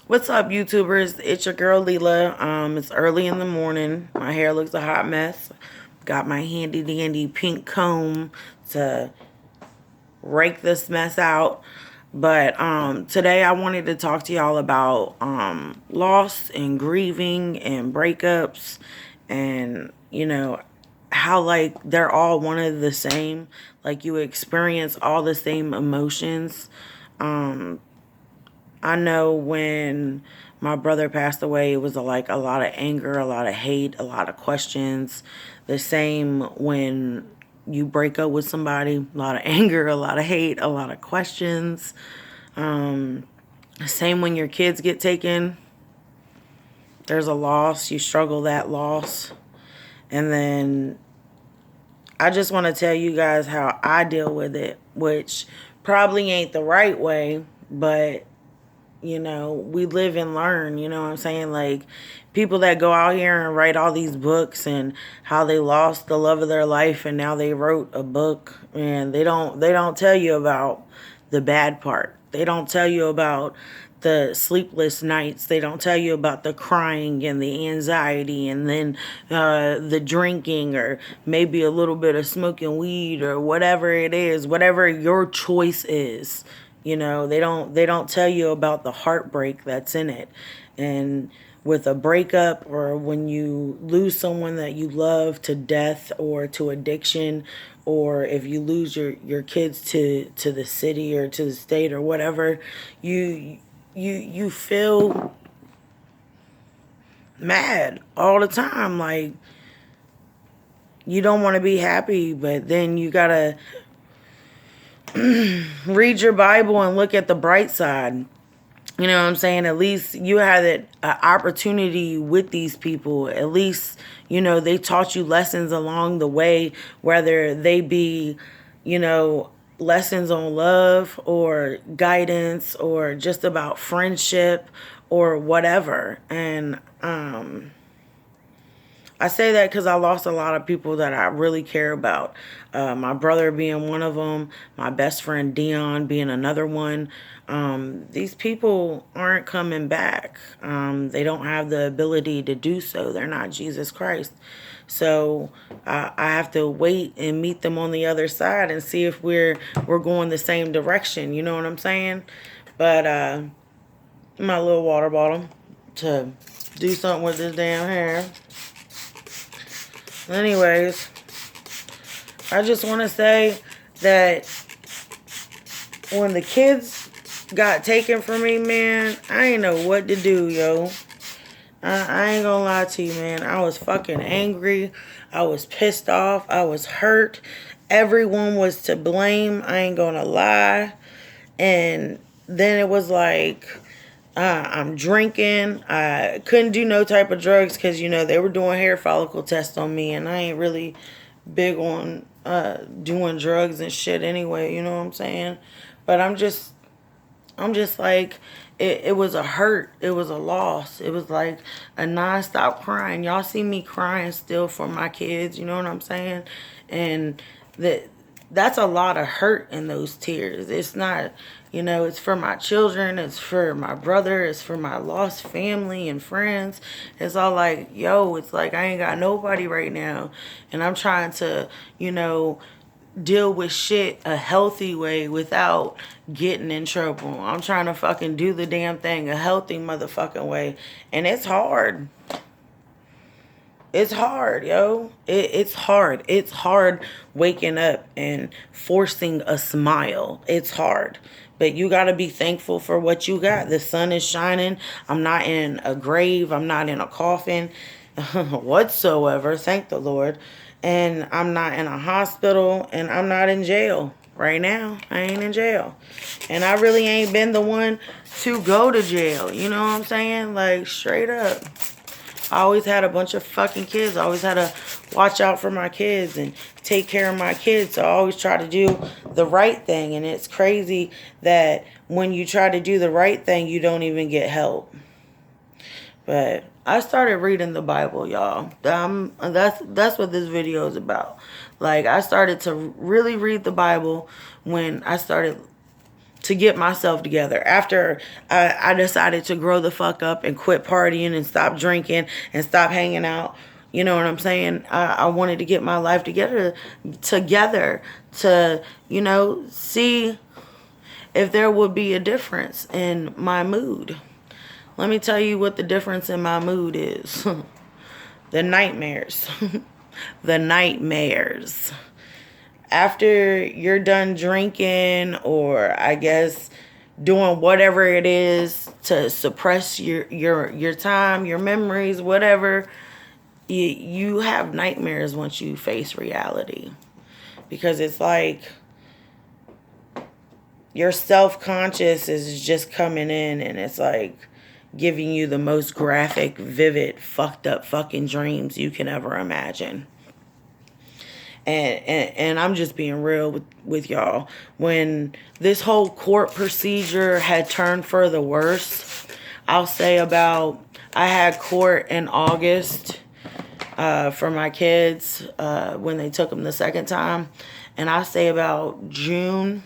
What's up, YouTubers? It's your girl Leela. It's early in the morning. My hair looks a hot mess. Got my handy dandy pink comb to rake this mess out. But today I wanted to talk to y'all about loss and grieving and breakups, and how like they're all one of the same. Like you experience all the same emotions. I know when my brother passed away, it was like a lot of anger, a lot of hate, a lot of questions. The same when you break up with somebody, a lot of anger, a lot of hate, a lot of questions. Same when your kids get taken, there's a loss, you struggle that loss. And then I just want to tell you guys how I deal with it, which probably ain't the right way, but we live and learn, you know what I'm saying? Like people that go out here and write all these books and how they lost the love of their life and now they wrote a book, and they don't tell you about the bad part. They don't tell you about the sleepless nights. They don't tell you about the crying and the anxiety, and then the drinking, or maybe a little bit of smoking weed, or whatever it is, whatever your choice is. They don't tell you about the heartbreak that's in it. And with a breakup, or when you lose someone that you love to death or to addiction, or if you lose your kids to the city or to the state or whatever, you feel mad all the time. Like you don't want to be happy, but then you gotta read your Bible and look at the bright side. You know what I'm saying? At least you had an opportunity with these people. At least, they taught you lessons along the way, whether they be, lessons on love or guidance or just about friendship or whatever. And I say that because I lost a lot of people that I really care about. My brother being one of them, my best friend Dion being another one. These people aren't coming back. They don't have the ability to do so. They're not Jesus Christ. So I have to wait and meet them on the other side and see if we're going the same direction. You know what I'm saying? But my little water bottle to do something with this damn hair. Anyways, I just want to say that when the kids got taken from me, man, I ain't know what to do, yo. I ain't gonna lie to you, man. I was fucking angry. I was pissed off. I was hurt. Everyone was to blame. I ain't gonna lie. And then it was like, I'm drinking. I couldn't do no type of drugs because, they were doing hair follicle tests on me. And I ain't really big on doing drugs and shit anyway. You know what I'm saying? But I'm just like, it was a hurt. It was a loss. It was like a nonstop crying. Y'all see me crying still for my kids. You know what I'm saying? And that's a lot of hurt in those tears. It's not, it's for my children. It's for my brother. It's for my lost family and friends. It's all like, yo, it's like I ain't got nobody right now. And I'm trying to, deal with shit a healthy way without getting in trouble. I'm trying to fucking do the damn thing a healthy motherfucking way. And it's hard. It's hard, yo. It's hard. It's hard waking up and forcing a smile. It's hard. But you got to be thankful for what you got. The sun is shining. I'm not in a grave. I'm not in a coffin whatsoever. Thank the Lord. And I'm not in a hospital. And I'm not in jail right now. I ain't in jail. And I really ain't been the one to go to jail. You know what I'm saying? Like, straight up. I always had a bunch of fucking kids. I always had to watch out for my kids and take care of my kids. So I always try to do the right thing. And it's crazy that when you try to do the right thing, you don't even get help. But I started reading the Bible, y'all. That's what this video is about. Like, I started to really read the Bible when I started to get myself together. After I decided to grow the fuck up and quit partying and stop drinking and stop hanging out. You know what I'm saying? I wanted to get my life together to, you know, see if there would be a difference in my mood. Let me tell you what the difference in my mood is. The nightmares. The nightmares. After you're done drinking, or I guess doing whatever it is to suppress your time, your memories, whatever, you have nightmares once you face reality. Because it's like your self-conscious is just coming in, and it's like giving you the most graphic, vivid, fucked up fucking dreams you can ever imagine. And I'm just being real with y'all. When this whole court procedure had turned for the worse, I'll say about, I had court in August for my kids when they took them the second time. And I say about June,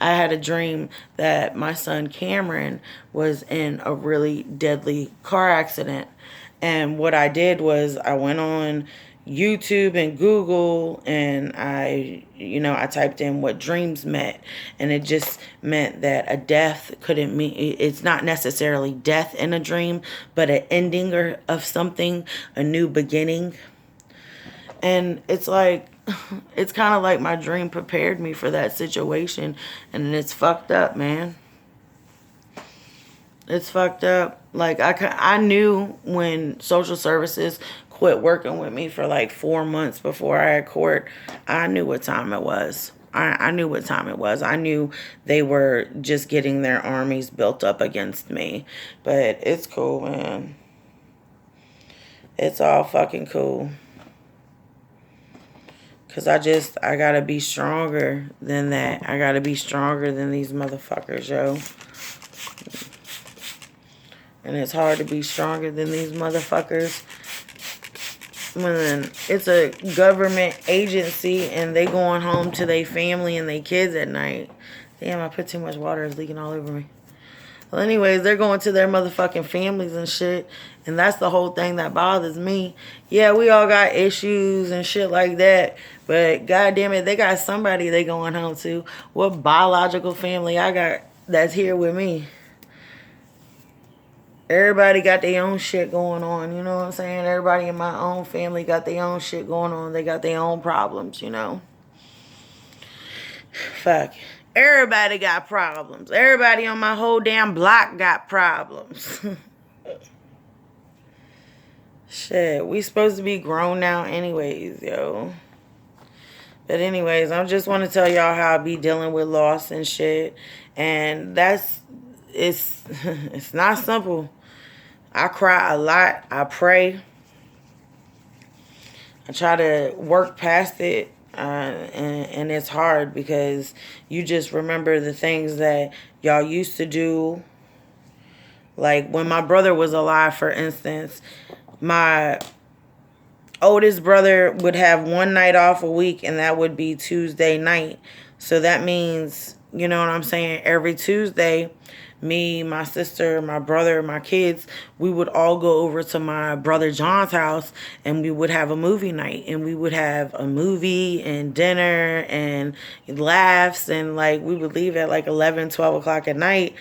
I had a dream that my son Cameron was in a really deadly car accident. And what I did was I went on YouTube and Google, and I typed in what dreams meant, and it just meant that a death couldn't mean, it's not necessarily death in a dream, but an ending of something, a new beginning. And it's like, it's kind of like my dream prepared me for that situation, and it's fucked up, man. It's fucked up. Like, I knew when social services quit working with me for like 4 months before I had court, I knew what time it was. I knew what time it was. I knew they were just getting their armies built up against me. But it's cool, man. It's all fucking cool. Because I gotta be stronger than that. I gotta be stronger than these motherfuckers, yo. And it's hard to be stronger than these motherfuckers when it's a government agency and they going home to their family and their kids at night. Damn, I put too much water. It's leaking all over me. Well, anyways, they're going to their motherfucking families and shit. And that's the whole thing that bothers me. Yeah, we all got issues and shit like that. But goddamn it, they got somebody they going home to. What biological family I got that's here with me? Everybody got their own shit going on, you know what I'm saying? Everybody in my own family got their own shit going on. They got their own problems, you know? Fuck. Everybody got problems. Everybody on my whole damn block got problems. Shit, we supposed to be grown now anyways, yo. But anyways, I just want to tell y'all how I be dealing with loss and shit. And it's not simple. I cry a lot. I pray. I try to work past it. And it's hard because you just remember the things that y'all used to do. Like when my brother was alive, for instance, my oldest brother would have one night off a week, and that would be Tuesday night. So that means, you know what I'm saying, every Tuesday, me, my sister, my brother, my kids, we would all go over to my brother John's house, and we would have a movie night, and we would have a movie and dinner and laughs, and like we would leave at like 11, 12 o'clock at night.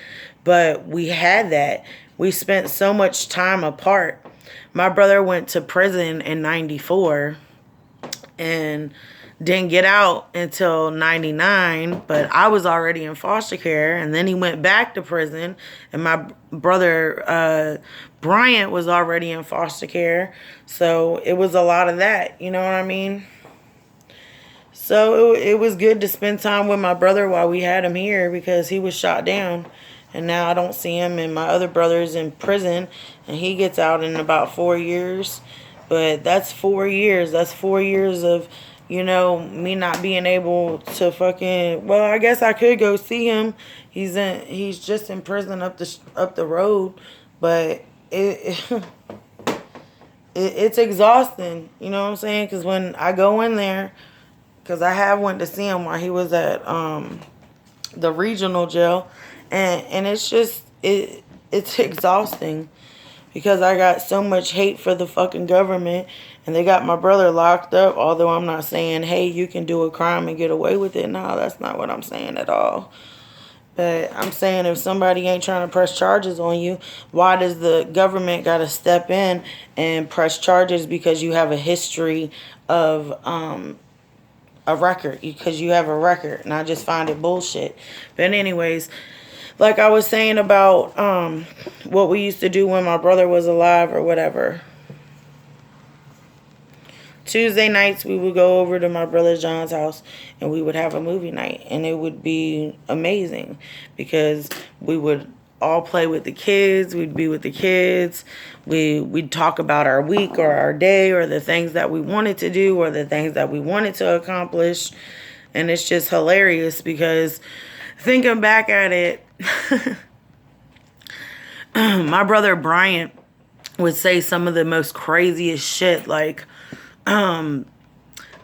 But we had that. We spent so much time apart. My brother went to prison in 94 and didn't get out until 99, but I was already in foster care, and then he went back to prison, and my brother Bryant was already in foster care, so it was a lot of that, you know what I mean? So it was good to spend time with my brother while we had him here, because he was shot down, and now I don't see him, and my other brother's in prison, and he gets out in about 4 years, but that's 4 years. That's 4 years of, you know, me not being able to fucking, well, I guess I could go see him. He's just in prison up the road, but it's exhausting, you know what I'm saying? Because when I go in there, because I have went to see him while he was at the regional jail, and it's just it's exhausting because I got so much hate for the fucking government, and they got my brother locked up. Although I'm not saying, hey, you can do a crime and get away with it. No, that's not what I'm saying at all. But I'm saying if somebody ain't trying to press charges on you, why does the government got to step in and press charges because you have a history of a record? Because you have a record, and I just find it bullshit. But anyways, like I was saying about what we used to do when my brother was alive or whatever. Tuesday nights we would go over to my brother John's house and we would have a movie night, and it would be amazing because we would all play with the kids. We'd be with the kids. We'd talk about our week or our day or the things that we wanted to do or the things that we wanted to accomplish. And it's just hilarious because thinking back at it, my brother Bryant would say some of the most craziest shit like,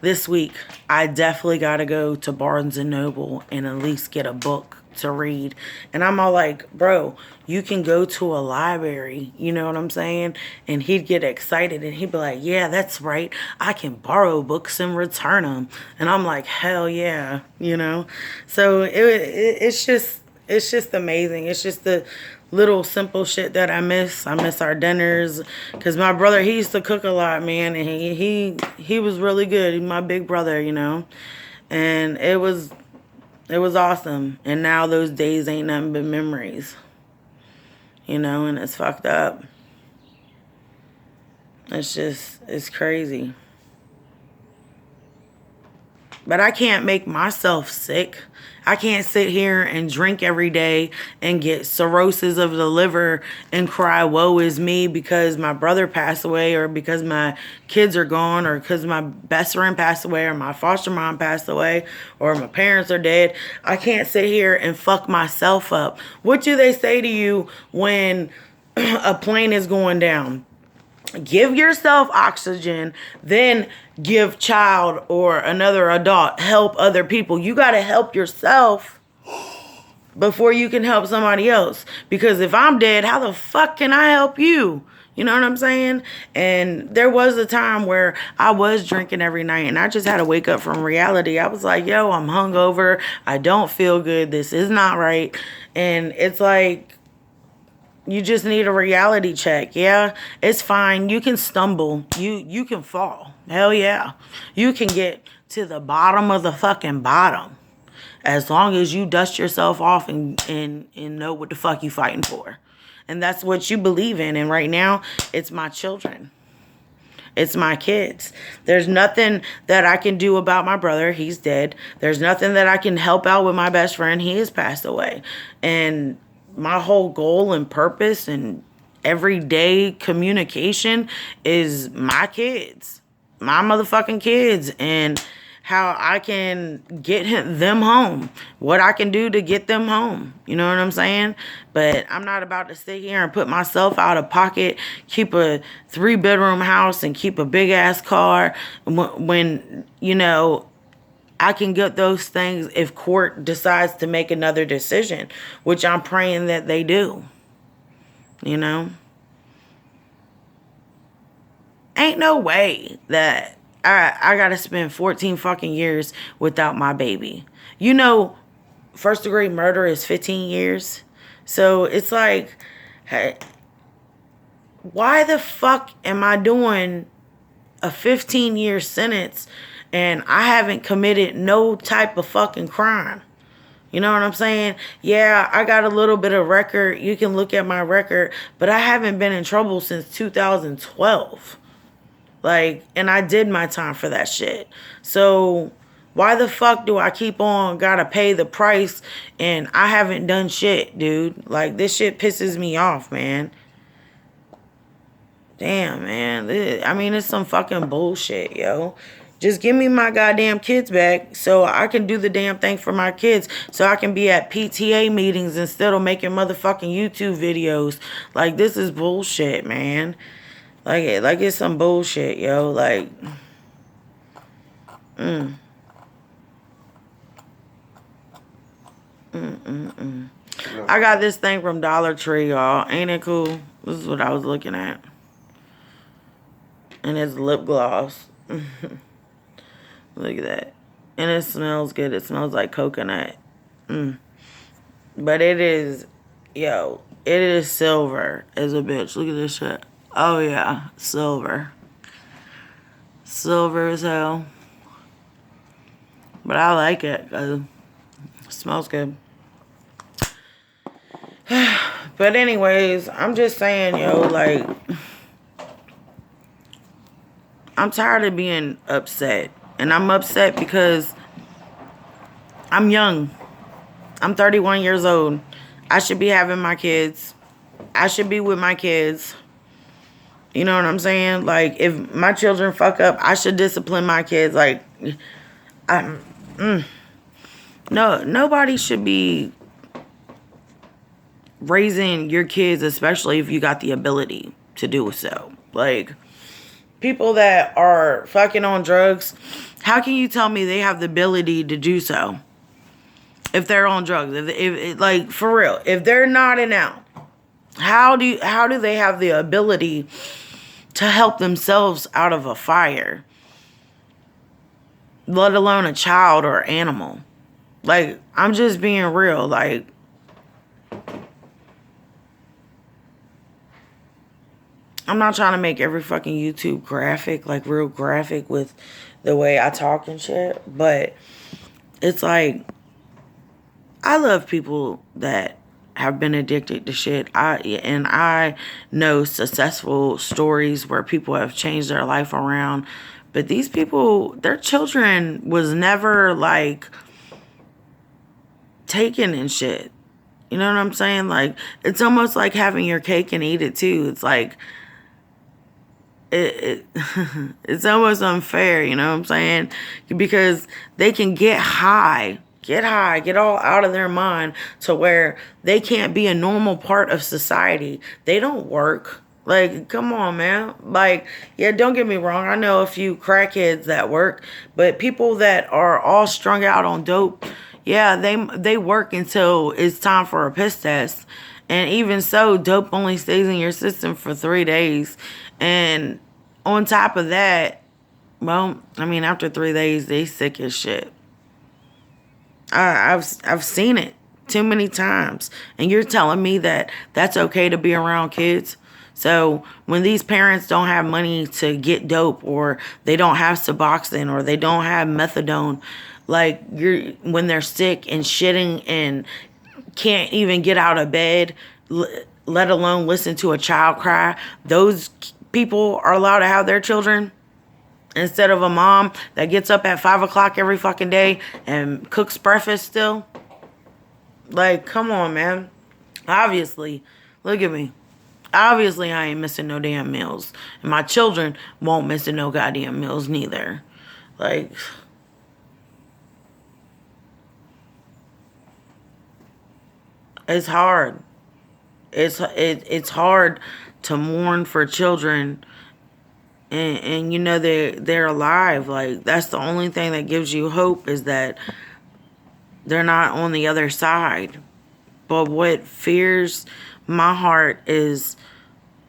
this week, I definitely got to go to Barnes & Noble and at least get a book to read. And I'm all like, bro, you can go to a library. You know what I'm saying? And he'd get excited and he'd be like, yeah, that's right. I can borrow books and return them. And I'm like, hell yeah, you know? So it's just amazing. It's just the little simple shit that I miss. I miss our dinners because my brother, he used to cook a lot, man, and he was really good. He's my big brother, you know, and it was awesome. And now those days ain't nothing but memories, you know, and it's fucked up. It's crazy. But I can't make myself sick. I can't sit here and drink every day and get cirrhosis of the liver and cry, woe is me, because my brother passed away or because my kids are gone or because my best friend passed away or my foster mom passed away or my parents are dead. I can't sit here and fuck myself up. What do they say to you when a plane is going down? Give yourself oxygen, then give child or another adult help other people. You got to help yourself before you can help somebody else. Because if I'm dead, how the fuck can I help you? You know what I'm saying? And there was a time where I was drinking every night and I just had to wake up from reality. I was like, yo, I'm hungover. I don't feel good. This is not right. And it's like, you just need a reality check. Yeah, it's fine. You can stumble. You can fall. Hell yeah. You can get to the bottom of the fucking bottom. As long as you dust yourself off and know what the fuck you fighting for. And that's what you believe in. And right now, it's my children. It's my kids. There's nothing that I can do about my brother. He's dead. There's nothing that I can help out with my best friend. He has passed away. And my whole goal and purpose and everyday communication is my kids, my motherfucking kids, and how I can get them home, what I can do to get them home. You know what I'm saying? But I'm not about to sit here and put myself out of pocket, keep a 3-bedroom house and keep a big ass car when, you know, I can get those things if court decides to make another decision, which I'm praying that they do. You know? Ain't no way that I got to spend 14 fucking years without my baby. You know, first degree murder is 15 years. So it's like, hey, why the fuck am I doing a 15-year sentence and I haven't committed no type of fucking crime? You know what I'm saying? Yeah, I got a little bit of record. You can look at my record, but I haven't been in trouble since 2012. Like, and I did my time for that shit. So why the fuck do I keep on gotta pay the price and I haven't done shit, dude? Like, this shit pisses me off, man. Damn, man. I mean, it's some fucking bullshit, yo. Just give me my goddamn kids back so I can do the damn thing for my kids. So I can be at PTA meetings instead of making motherfucking YouTube videos. Like, this is bullshit, man. Like it's some bullshit, yo. Like, I got this thing from Dollar Tree, y'all. Ain't it cool? This is what I was looking at. And it's lip gloss. Look at that. And it smells good. It smells like coconut. But it is, yo, it is silver as a bitch. Look at this shit. Oh, yeah. Silver. Silver as hell. But I like it because it smells good. But anyways, I'm just saying, yo, like, I'm tired of being upset. And I'm upset because I'm young. I'm 31 years old. I should be having my kids. I should be with my kids. You know what I'm saying? Like, if my children fuck up, I should discipline my kids. Like, no, nobody should be raising your kids, especially if you got the ability to do so. Like, people that are fucking on drugs, how can you tell me they have the ability to do so if they're on drugs? If like, for real, if they're nodding out, how do they have the ability to help themselves out of a fire, let alone a child or animal? Like, I'm just being real. Like, I'm not trying to make every fucking YouTube graphic, like real graphic with the way I talk and shit. But it's like, I love people that have been addicted to shit. I know successful stories where people have changed their life around. But these people, their children was never like taken and shit. You know what I'm saying? Like, it's almost like having your cake and eat it too. It's like, it's almost unfair, you know what I'm saying? Because they can get all out of their mind to where they can't be a normal part of society. They don't work. Like, come on, man. Like, yeah, don't get me wrong. I know a few crackheads that work, but people that are all strung out on dope, yeah, they work until it's time for a piss test. And even so, dope only stays in your system for 3 days. And on top of that, well, I mean, after 3 days, they sick as shit. I've seen it too many times. And you're telling me that that's okay to be around kids? So when these parents don't have money to get dope, or they don't have Suboxone, or they don't have methadone, like, when they're sick and shitting and can't even get out of bed, let alone listen to a child cry, those people are allowed to have their children instead of a mom that gets up at 5 o'clock every fucking day and cooks breakfast still. Like, come on, man. Obviously, look at me. Obviously, I ain't missing no damn meals. And my children won't miss no goddamn meals neither. Like, it's hard. It's hard to mourn for children, and you know they're alive. Like, that's the only thing that gives you hope, is that they're not on the other side. But what fears my heart is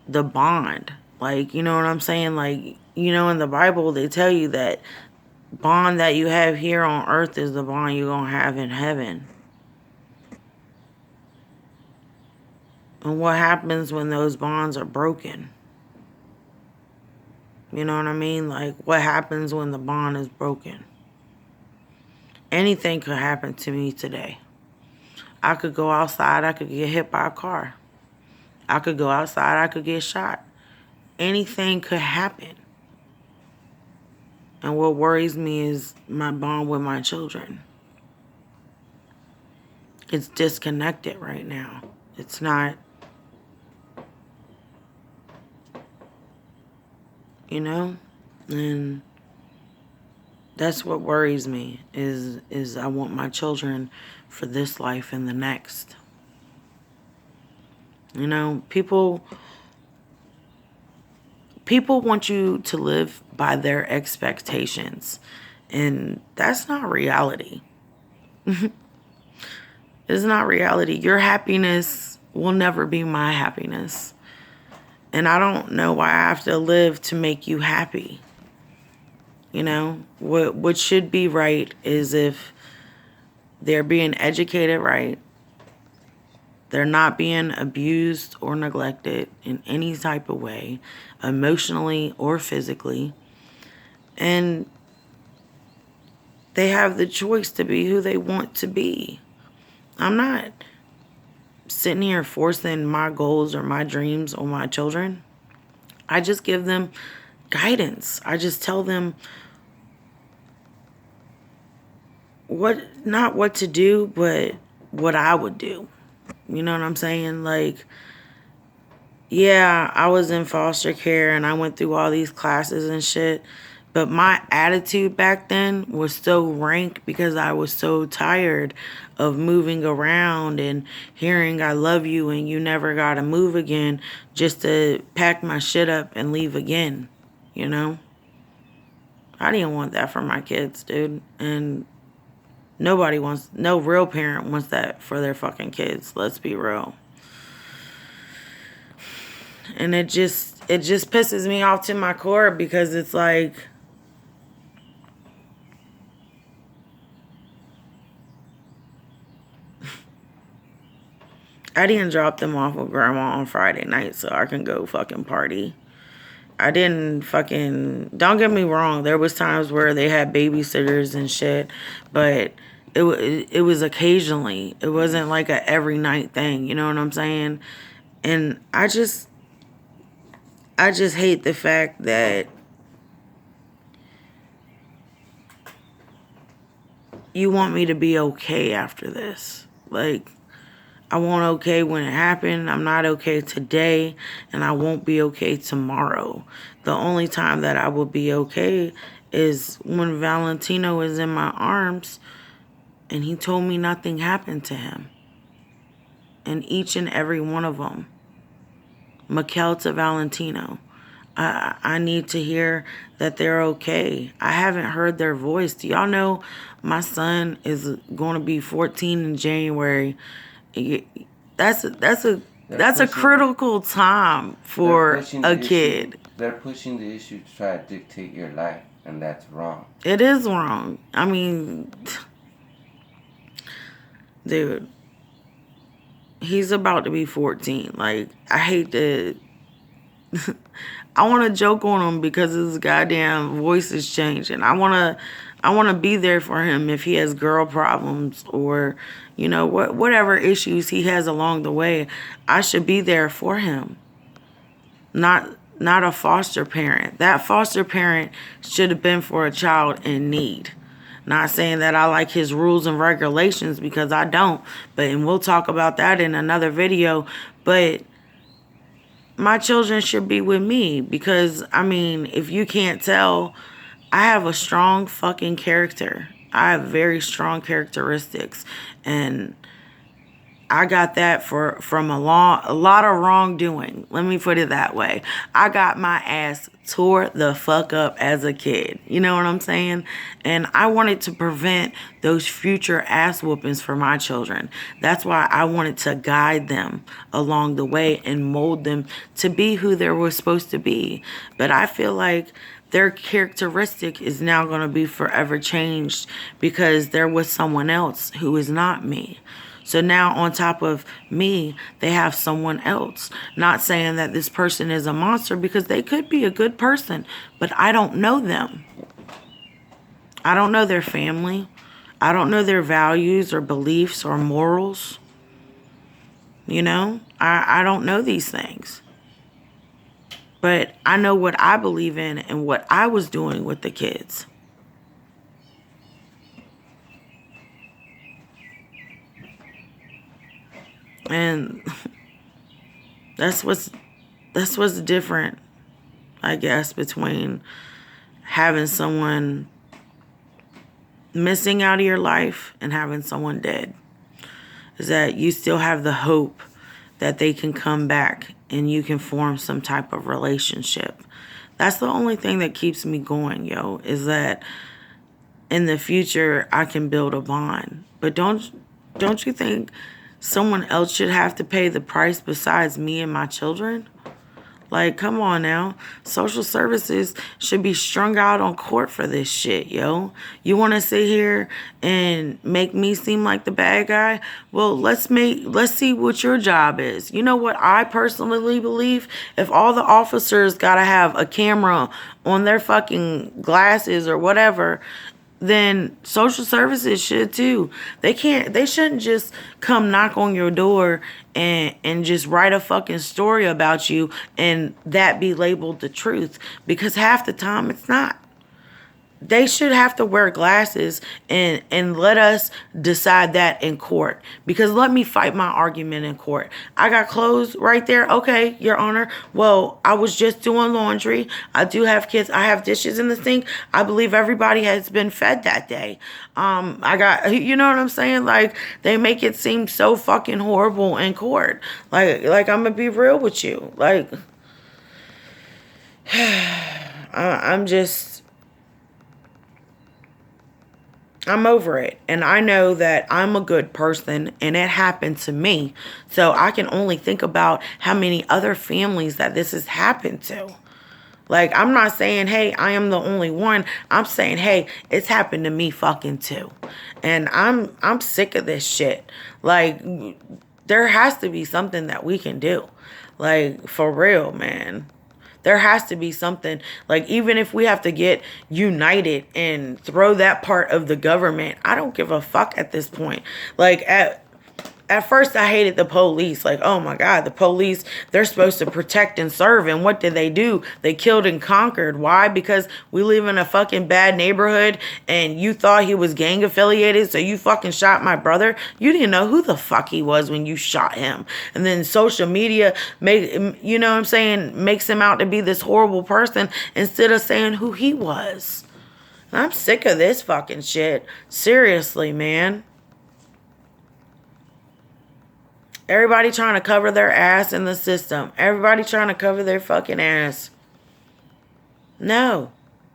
the bond. Like, you know what I'm saying? Like, you know, in the Bible they tell you that bond that you have here on earth is the bond you're gonna have in heaven. And what happens when those bonds are broken? You know what I mean? Like, what happens when the bond is broken? Anything could happen to me today. I could go outside, I could get hit by a car. I could go outside, I could get shot. Anything could happen. And what worries me is my bond with my children. It's disconnected right now. It's not, you know? And that's what worries me, is I want my children for this life and the next. You know, people want you to live by their expectations, and that's not reality. It's not reality. Your happiness will never be my happiness. And I don't know why I have to live to make you happy. You know, what should be right is if they're being educated right, they're not being abused or neglected in any type of way, emotionally or physically, and they have the choice to be who they want to be. I'm not sitting here forcing my goals or my dreams on my children. I just give them guidance. I just tell them not what to do, but what I would do. You know what I'm saying? Like, yeah, I was in foster care and I went through all these classes and shit. But my attitude back then was so rank because I was so tired of moving around and hearing I love you and you never gotta move again just to pack my shit up and leave again, you know? I didn't want that for my kids, dude. And no real parent wants that for their fucking kids. Let's be real. And it just pisses me off to my core because it's like, I didn't drop them off with grandma on Friday night so I can go fucking party. I didn't fucking, don't get me wrong, there was times where they had babysitters and shit, but it was occasionally. It wasn't like a every night thing, you know what I'm saying? And I just hate the fact that you want me to be okay after this. Like, I wasn't okay when it happened. I'm not okay today, and I won't be okay tomorrow. The only time that I will be okay is when Valentino is in my arms and he told me nothing happened to him. And each and every one of them, Mikkel to Valentino, I need to hear that they're okay. I haven't heard their voice. Do y'all know my son is going to be 14 in January? That's a critical time for a kid. They're pushing the issue to try to dictate your life, and that's wrong. It is wrong. I mean, dude, he's about to be 14. Like, I hate to... I want to joke on him because his goddamn voice is changing. I want to be there for him if he has girl problems or, you know, whatever issues he has along the way. I should be there for him. Not a foster parent. That foster parent should have been for a child in need. Not saying that I like his rules and regulations because I don't. And we'll talk about that in another video. But my children should be with me because, I mean, if you can't tell, I have a strong fucking character. I have very strong characteristics. And I got that from a lot of wrongdoing. Let me put it that way. I got my ass tore the fuck up as a kid. You know what I'm saying? And I wanted to prevent those future ass whoopings for my children. That's why I wanted to guide them along the way and mold them to be who they were supposed to be. But I feel like their characteristic is now going to be forever changed because there was someone else who is not me. So now on top of me, they have someone else. Not saying that this person is a monster because they could be a good person, but I don't know them. I don't know their family. I don't know their values or beliefs or morals. You know, I don't know these things. But I know what I believe in and what I was doing with the kids. And that's what's different, I guess, between having someone missing out of your life and having someone dead. Is that you still have the hope that they can come back and you can form some type of relationship. That's the only thing that keeps me going, yo, is that in the future I can build a bond. But don't don't you think someone else should have to pay the price besides me and my children? Like, come on now. Social services should be strung out on court for this shit, yo. You want to sit here and make me seem like the bad guy? Well, let's see what your job is. You know what I personally believe? If all the officers got to have a camera on their fucking glasses or whatever, then social services should too. They shouldn't just come knock on your door and just write a fucking story about you and that be labeled the truth, because half the time it's not. They should have to wear glasses and let us decide that in court. Because let me fight my argument in court. I got clothes right there. Okay, Your Honor. Well, I was just doing laundry. I do have kids. I have dishes in the sink. I believe everybody has been fed that day. I got, you know what I'm saying? Like, they make it seem so fucking horrible in court. Like I'm gonna be real with you. Like, I'm over it. And I know that I'm a good person and it happened to me. So I can only think about how many other families that this has happened to. Like, I'm not saying, hey, I am the only one. I'm saying, hey, it's happened to me fucking too. And I'm sick of this shit. Like, there has to be something that we can do. Like, for real, man. There has to be something, like, even if we have to get united and throw that part of the government, I don't give a fuck at this point. Like, at first I hated the police. Like, oh my God, the police, they're supposed to protect and serve. And what did they do? They killed and conquered. Why? Because we live in a fucking bad neighborhood and you thought he was gang affiliated, so you fucking shot my brother. You didn't know who the fuck he was when you shot him. And then social media, you know what I'm saying, makes him out to be this horrible person instead of saying who he was. And I'm sick of this fucking shit. Seriously, man. Everybody trying to cover their ass in the system. Everybody trying to cover their fucking ass. No.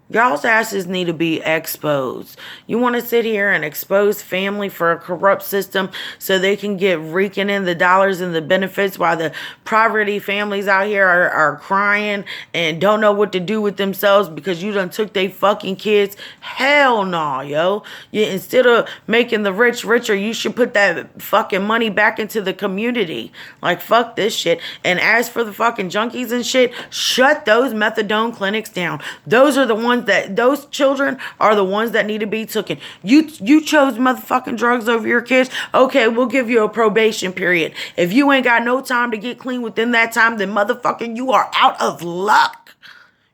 Y'all's asses need to be exposed. You want to sit here and expose family for a corrupt system so they can get raking in the dollars and the benefits while the poverty families out here are crying and don't know what to do with themselves because you done took they fucking kids? Hell no, yo. Instead of making the rich richer, you should put that fucking money back into the community. Like, fuck this shit. And as for the fucking junkies and shit, shut those methadone clinics down. Those are the ones those children are the ones that need to be taken. You chose motherfucking drugs over your kids. Okay, we'll give you a probation period. If you ain't got no time to get clean within that time, then motherfucking you are out of luck.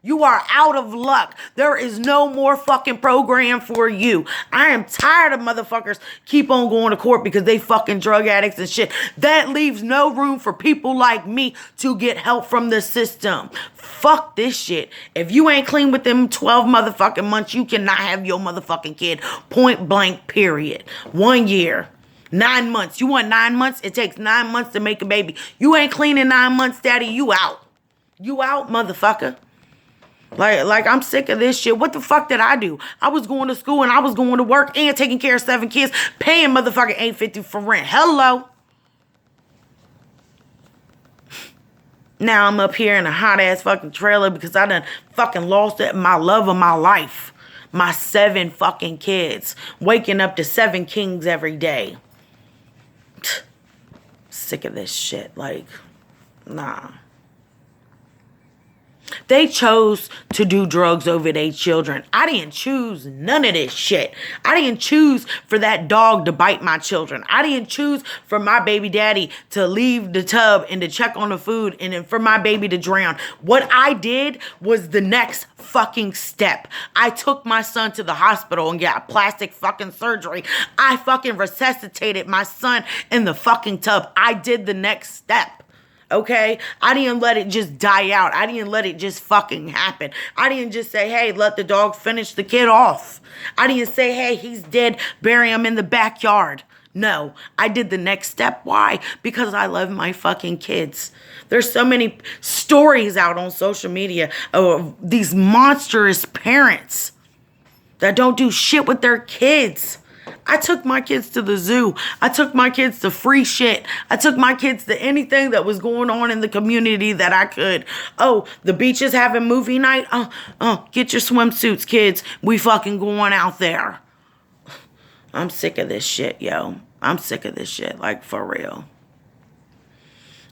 You are out of luck. There is no more fucking program for you. I am tired of motherfuckers keep on going to court because they fucking drug addicts and shit. That leaves no room for people like me to get help from the system. Fuck this shit. If you ain't clean with them 12 motherfucking months, you cannot have your motherfucking kid. Point blank, period. 1 year. 9 months. You want 9 months? It takes 9 months to make a baby. You ain't clean in 9 months, daddy. You out. You out, motherfucker. Like I'm sick of this shit. What the fuck did I do? I was going to school and I was going to work and taking care of 7 kids, paying motherfucking $8.50 for rent. Hello. Now I'm up here in a hot ass fucking trailer because I done fucking lost my love of my life. My 7 fucking kids. Waking up to 7 kings every day. Sick of this shit. Like, nah. They chose to do drugs over their children. I didn't choose none of this shit. I didn't choose for that dog to bite my children. I didn't choose for my baby daddy to leave the tub and to check on the food and then for my baby to drown. What I did was the next fucking step. I took my son to the hospital and got plastic fucking surgery. I fucking resuscitated my son in the fucking tub. I did the next step. Okay? I didn't let it just die out. I didn't let it just fucking happen. I didn't just say, hey, let the dog finish the kid off. I didn't say, hey, he's dead, bury him in the backyard. No, I did the next step. Why? Because I love my fucking kids. There's so many stories out on social media of these monstrous parents that don't do shit with their kids. I took my kids to the zoo. I took my kids to free shit. I took my kids to anything that was going on in the community that I could. Oh, the beach is having movie night. Get your swimsuits, kids. We fucking going out there. I'm sick of this shit, yo. I'm sick of this shit, like, for real.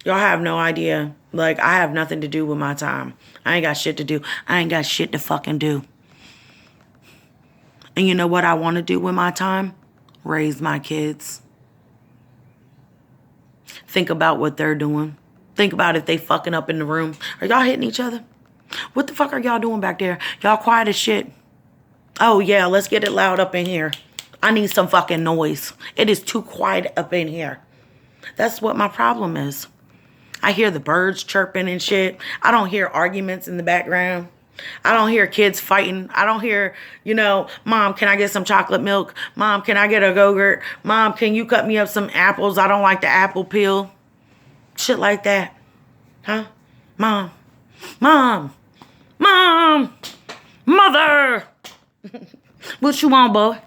Y'all have no idea. Like, I have nothing to do with my time. I ain't got shit to do. I ain't got shit to fucking do. And you know what I want to do with my time? Raise my kids. Think about what they're doing. Think about if they fucking up in the room. Are y'all hitting each other? What the fuck are y'all doing back there? Y'all quiet as shit. Oh, yeah, let's get it loud up in here. I need some fucking noise. It is too quiet up in here. That's what my problem is. I hear the birds chirping and shit. I don't hear arguments in the background. I don't hear kids fighting. I don't hear, Mom, can I get some chocolate milk? Mom, can I get a Go-Gurt? Mom, can you cut me up some apples? I don't like the apple peel. Shit like that. Huh? Mom. Mom. Mom. Mother. What you want, boy?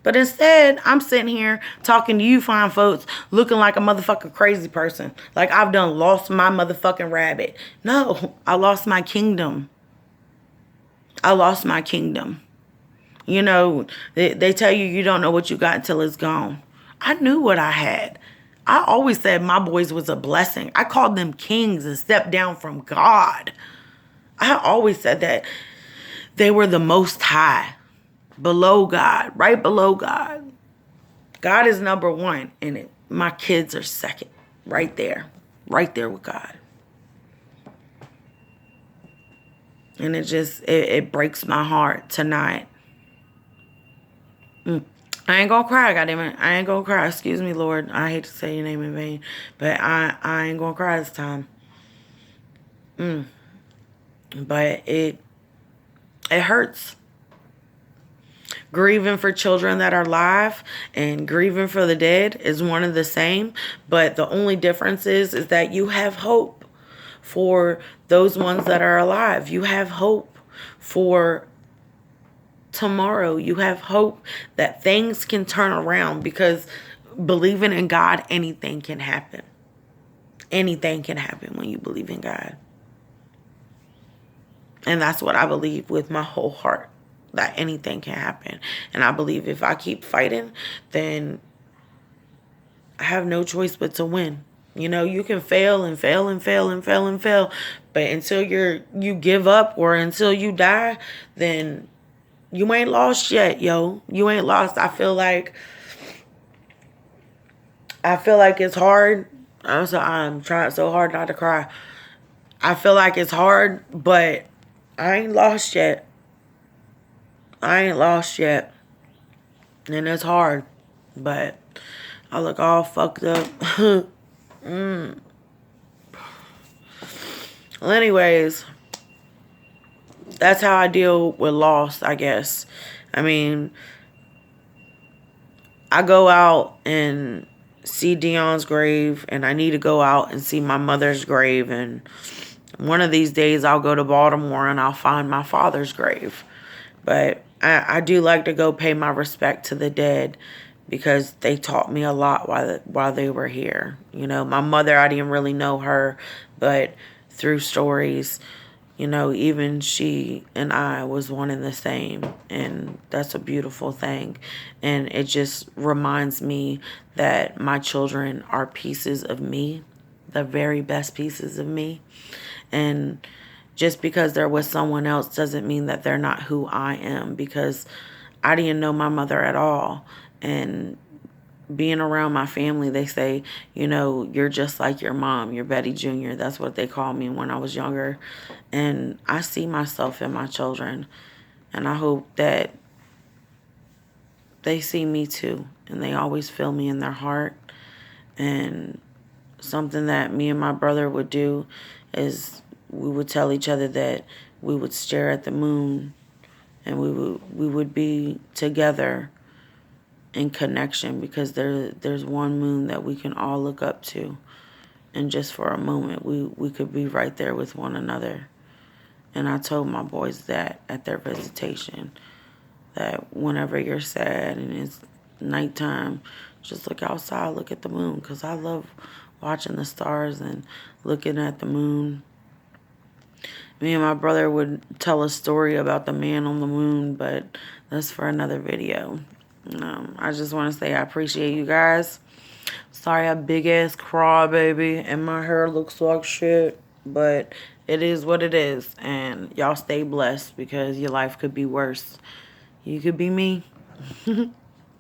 But instead, I'm sitting here talking to you fine folks looking like a motherfucking crazy person. Like I've done lost my motherfucking rabbit. No, I lost my kingdom. I lost my kingdom. They tell you don't know what you got until it's gone. I knew what I had. I always said my boys was a blessing. I called them kings and stepped down from God. I always said that they were the most high. Below God, right below God. God is number one in it. My kids are second, right there with God. And it breaks my heart tonight. I ain't gonna cry, goddammit. I ain't gonna cry. Excuse me, Lord. I hate to say your name in vain, but I ain't gonna cry this time. But it hurts. Grieving for children that are alive and grieving for the dead is one and the same. But the only difference is that you have hope for those ones that are alive. You have hope for tomorrow. You have hope that things can turn around because believing in God, anything can happen. Anything can happen when you believe in God. And that's what I believe with my whole heart. That anything can happen. And I believe if I keep fighting, then I have no choice but to win. You can fail and fail and fail and fail and fail. But until you give up or until you die, then you ain't lost yet, yo. You ain't lost. I feel like it's hard. I'm trying so hard not to cry. I feel like it's hard, but I ain't lost yet. I ain't lost yet. And it's hard. But I look all fucked up. Well, anyways. That's how I deal with loss, I guess. I mean, I go out and see Dion's grave. And I need to go out and see my mother's grave. And one of these days I'll go to Baltimore and I'll find my father's grave. But I do like to go pay my respect to the dead because they taught me a lot while they were here. My mother, I didn't really know her, but through stories, even she and I was one and the same. And that's a beautiful thing. And it just reminds me that my children are pieces of me, the very best pieces of me. And just because they're with someone else doesn't mean that they're not who I am, because I didn't know my mother at all. And being around my family, they say, you're just like your mom. You're Betty Jr. That's what they called me when I was younger. And I see myself in my children. And I hope that they see me too. And they always feel me in their heart. And something that me and my brother would do is we would tell each other that we would stare at the moon and we would be together in connection, because there's one moon that we can all look up to, and just for a moment we could be right there with one another. And I told my boys that at their visitation, that whenever you're sad and it's nighttime, just look outside, look at the moon, because I love watching the stars and looking at the moon. Me and my brother would tell a story about the man on the moon, but that's for another video. I just want to say I appreciate you guys. Sorry, a big ass crybaby and my hair looks like shit, but it is what it is. And y'all stay blessed because your life could be worse. You could be me.